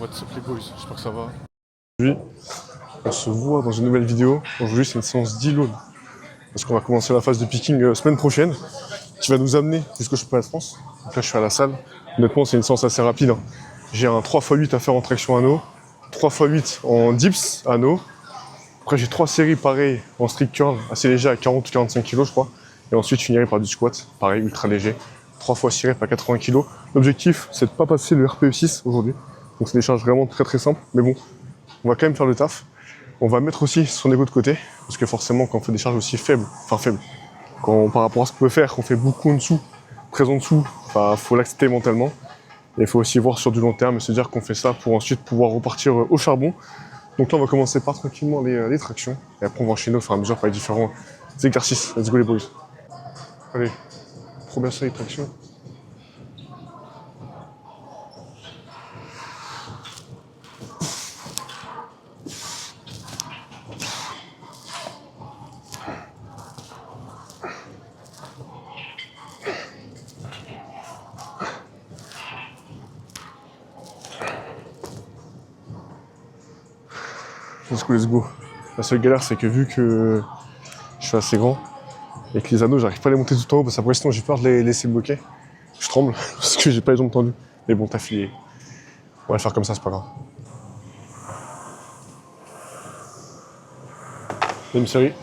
What's up les boys, j'espère que ça va. Aujourd'hui, on se voit dans une nouvelle vidéo. Aujourd'hui, c'est une séance d'e-load. Parce qu'on va commencer la phase de picking semaine prochaine, qui va nous amener jusqu'au championnat de France. Donc là, je suis à la salle. Honnêtement, c'est une séance assez rapide, hein. J'ai un 3x8 à faire en traction anneau, 3x8 en dips anneau. Après, j'ai 3 séries pareilles en strict curl, assez léger à 40 ou 45 kg, je crois. Et ensuite, je finirai par du squat, pareil, ultra léger. 3 fois 6 reps à 80 kg. L'objectif, c'est de ne pas passer le RPE6 aujourd'hui. Donc, c'est des charges vraiment très simples. Mais bon, on va quand même faire le taf. On va mettre aussi son ego de côté, parce que forcément, quand on fait des charges aussi faibles, par rapport à ce qu'on peut faire, on fait beaucoup en dessous, très en dessous, faut l'accepter mentalement. Et il faut aussi voir sur du long terme et se dire qu'on fait ça pour ensuite pouvoir repartir au charbon. Donc là, on va commencer par tranquillement les tractions, et après on va enchaîner au fur et à mesure par les différents exercices. Let's go les boys. Allez, première série de traction. Let's go. La seule galère, c'est que vu que je suis assez grand et que les anneaux, j'arrive pas à les monter tout en haut, parce qu'après sinon j'ai peur de les laisser bloquer. Je tremble parce que j'ai pas les jambes tendues. Mais bon, t'as filé. On va le faire comme ça, c'est pas grave. Deuxième série.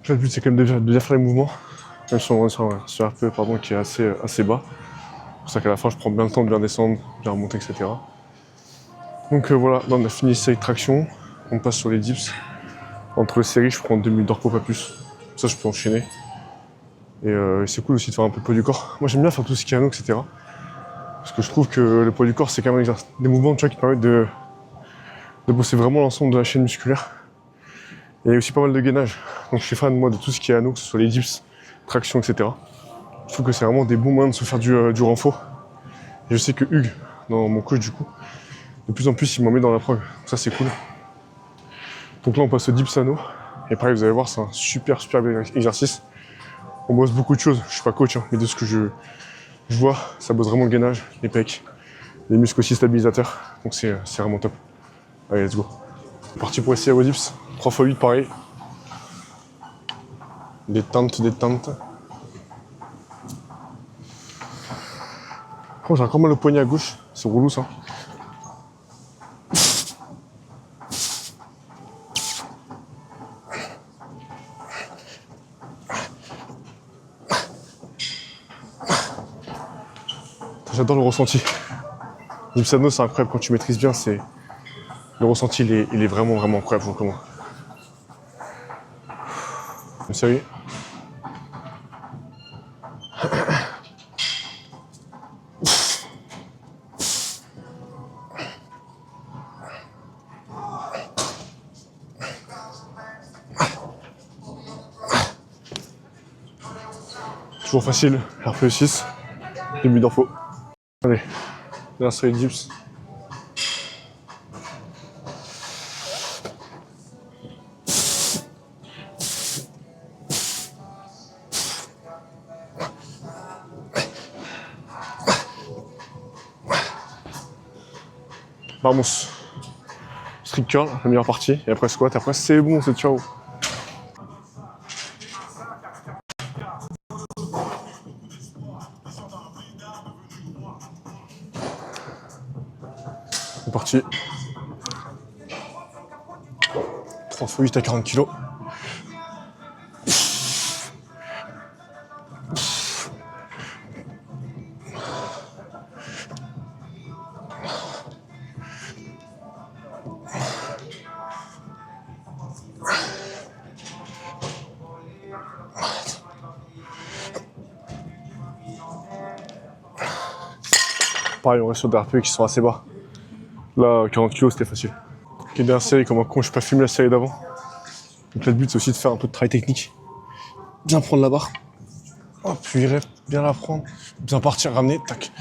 Là, le but, c'est quand même de bien faire les mouvements, même si on est sur un RPE qui est assez bas. C'est pour ça qu'à la fin, je prends bien le temps de bien descendre, bien remonter, etc. Donc voilà, là, on a fini les séries de traction. On passe sur les dips. Entre les séries, je prends 2 minutes de repos, pas plus. Ça, je peux enchaîner. Et c'est cool aussi de faire un peu de poids du corps. Moi, j'aime bien faire tout ce qui est anneau, etc. Parce que je trouve que le poids du corps, c'est quand même des mouvements, tu vois, qui permettent de bosser vraiment l'ensemble de la chaîne musculaire. Et il y a aussi pas mal de gainage. Donc je suis fan, moi, de tout ce qui est anneau, que ce soit les dips, traction, etc. Je trouve que c'est vraiment des bons moyens de se faire du renfort. Et je sais que Hugues, dans mon coach, du coup, de plus en plus, il m'en met dans la prog. Ça, c'est cool. Donc là, on passe au dips anneau. Et pareil, vous allez voir, c'est un super bel exercice. On bosse beaucoup de choses. Je suis pas coach, hein, mais de ce que je vois, ça bosse vraiment le gainage, les pecs, les muscles aussi stabilisateurs. Donc c'est vraiment top. Allez, let's go. C'est parti pour essayer vos dips. 3x8 pareil. Détente. Oh, j'ai encore mal au poignet à gauche. C'est relou ça. J'adore le ressenti. Dips anneau, c'est incroyable quand tu maîtrises bien. Le ressenti, il est vraiment incroyable pour moi. Sérieux. Toujours facile, RPE6, début d'info. Allez, dernière série de dips. Vamos. Strict curl, la meilleure partie, et après squat, après c'est bon, c'est ciao. C'est parti. 3x8 à 40 kg. Pareil, on reste sur des RPE qui sont assez bas. Là, 40 kg, c'était facile. Ok, dernière série, comme un con, je n'ai pas filmé la série d'avant. Donc là, le but, c'est aussi de faire un peu de travail technique. Bien prendre la barre. Oh, puis bien la prendre. Bien partir, ramener, tac.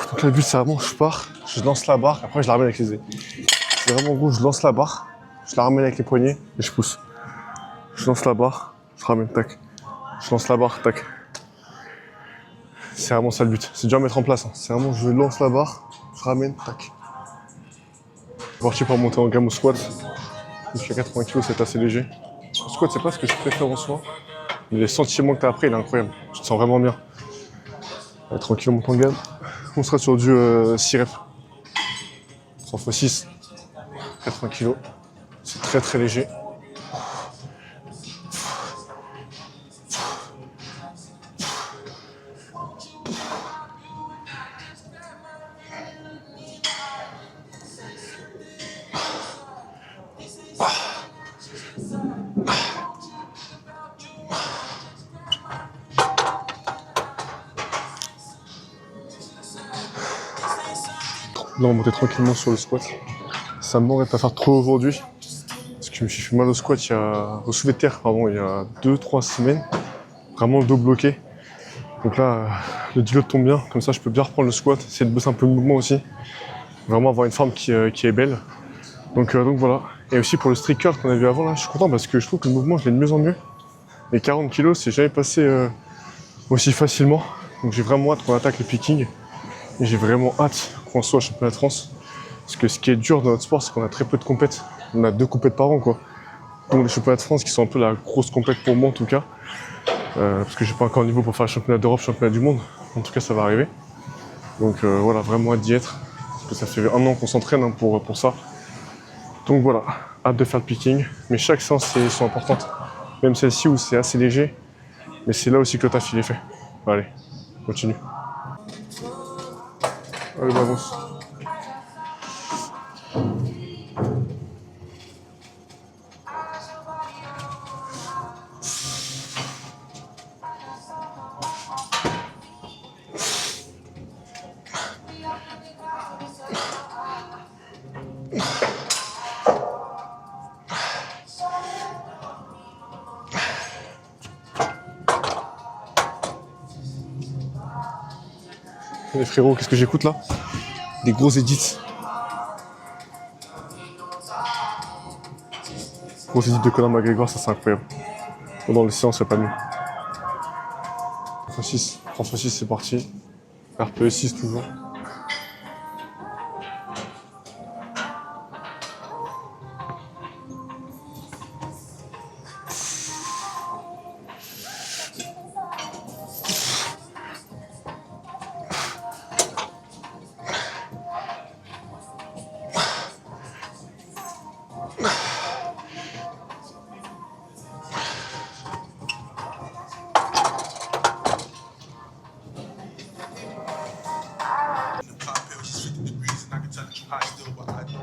Donc là, le but, c'est vraiment, je pars, je lance la barre, après je la ramène avec les ailes. C'est vraiment gros, je lance la barre, je la ramène avec les poignets et je pousse. Je lance la barre, je ramène, tac. Je lance la barre, tac. C'est vraiment ça le but. C'est dur à mettre en place. Hein. C'est vraiment, je lance la barre, je ramène, tac. Je suis parti pour monter en gamme au squat. Jusqu'à 80 kg, c'est assez léger. Le squat, c'est pas ce que je préfère en soi. Mais les sentiments que tu as après, il est incroyable. Tu te sens vraiment bien. Allez, tranquille, on monte en gamme. On sera sur du 6 reps. 3 x 6, 80 kg. C'est très très léger. Là, on va monter tranquillement sur le squat. Ça me manque de pas faire trop aujourd'hui. Parce que je me suis fait mal au squat, au soulevé de terre, pardon, il y a 2-3 semaines. Vraiment le dos bloqué. Donc là, le deload tombe bien. Comme ça, je peux bien reprendre le squat. Essayer de bosser un peu le mouvement aussi. Vraiment avoir une forme qui est belle. Donc voilà. Et aussi pour le strict curl qu'on a vu avant, là, je suis content parce que je trouve que le mouvement, je l'ai de mieux en mieux. Les 40 kg, c'est jamais passé aussi facilement. Donc j'ai vraiment hâte qu'on attaque le picking. Et j'ai vraiment hâte qu'on soit au championnat de France. Parce que ce qui est dur dans notre sport, c'est qu'on a très peu de compètes. On a 2 compètes par an, quoi. Donc les championnats de France qui sont un peu la grosse compète pour moi en tout cas. Parce que j'ai pas encore le niveau pour faire le championnat d'Europe, championnat du monde. En tout cas, ça va arriver. Donc voilà, vraiment hâte d'y être. Parce que ça fait 1 an qu'on s'entraîne hein, pour ça. Donc voilà, hâte de faire le picking. Mais chaque séance sont importantes. Même celle-ci où c'est assez léger. Mais c'est là aussi que le taf il est fait. Allez, continue. Allez, vamos. Les frérots, qu'est-ce que j'écoute là? Des gros edits. Gros edits de Conor McGregor, ça c'est incroyable. Pendant les séances, il n'y a pas mieux. 3 x 6, 3 x 6 c'est parti. RPE 6 toujours.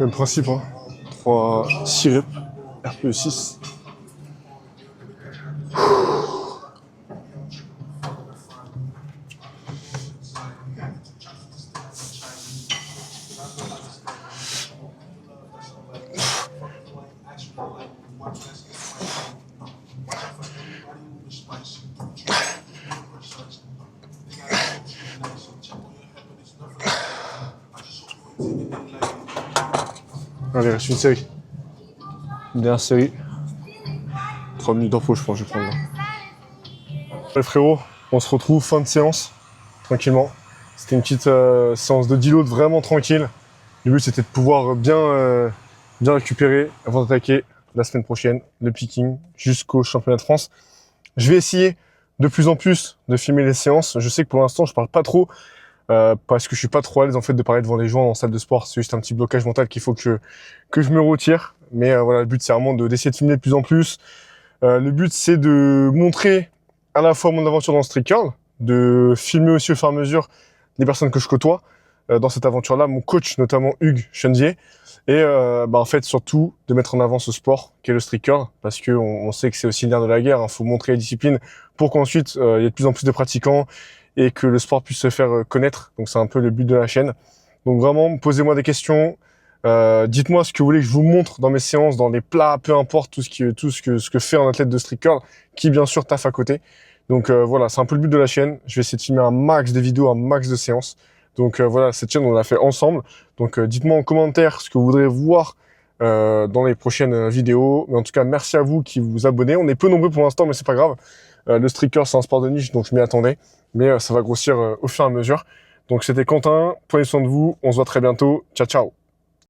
Même principe, hein. 3, 6 reps, RPE 6. Allez, reste une série. Une dernière série. 3 minutes d'info, je pense, je vais prendre là. Allez frérot, on se retrouve fin de séance, tranquillement. C'était une petite séance de deload vraiment tranquille. Le but c'était de pouvoir bien récupérer avant d'attaquer la semaine prochaine le picking jusqu'au championnat de France. Je vais essayer de plus en plus de filmer les séances. Je sais que pour l'instant je parle pas trop parce que je suis pas trop à l'aise en fait de parler devant les gens en salle de sport. C'est juste un petit blocage mental qu'il faut que je me retire. Mais voilà, le but c'est vraiment d'essayer de filmer de plus en plus. Le but c'est de montrer à la fois mon aventure dans le street curl, de filmer aussi au fur et à mesure les personnes que je côtoie dans cette aventure-là, mon coach notamment Hugues Chenzier, et en fait surtout de mettre en avant ce sport qui est le street curl, parce que on sait que c'est aussi le nerf de la guerre, faut montrer la discipline pour qu'ensuite il y ait de plus en plus de pratiquants et que le sport puisse se faire connaître. Donc c'est un peu le but de la chaîne. Donc vraiment, posez-moi des questions. Dites-moi ce que vous voulez que je vous montre dans mes séances, dans les plats, peu importe tout ce que fait un athlète de street curl, qui bien sûr taffe à côté. Donc voilà, c'est un peu le but de la chaîne. Je vais essayer de filmer un max de vidéos, un max de séances. Donc voilà, cette chaîne on l'a fait ensemble. Donc dites-moi en commentaire ce que vous voudrez voir dans les prochaines vidéos. Mais en tout cas, merci à vous qui vous abonnez. On est peu nombreux pour l'instant, mais c'est pas grave. Le street curl c'est un sport de niche, donc je m'y attendais. Mais ça va grossir au fur et à mesure. Donc c'était Quentin, prenez soin de vous, on se voit très bientôt. Ciao ciao.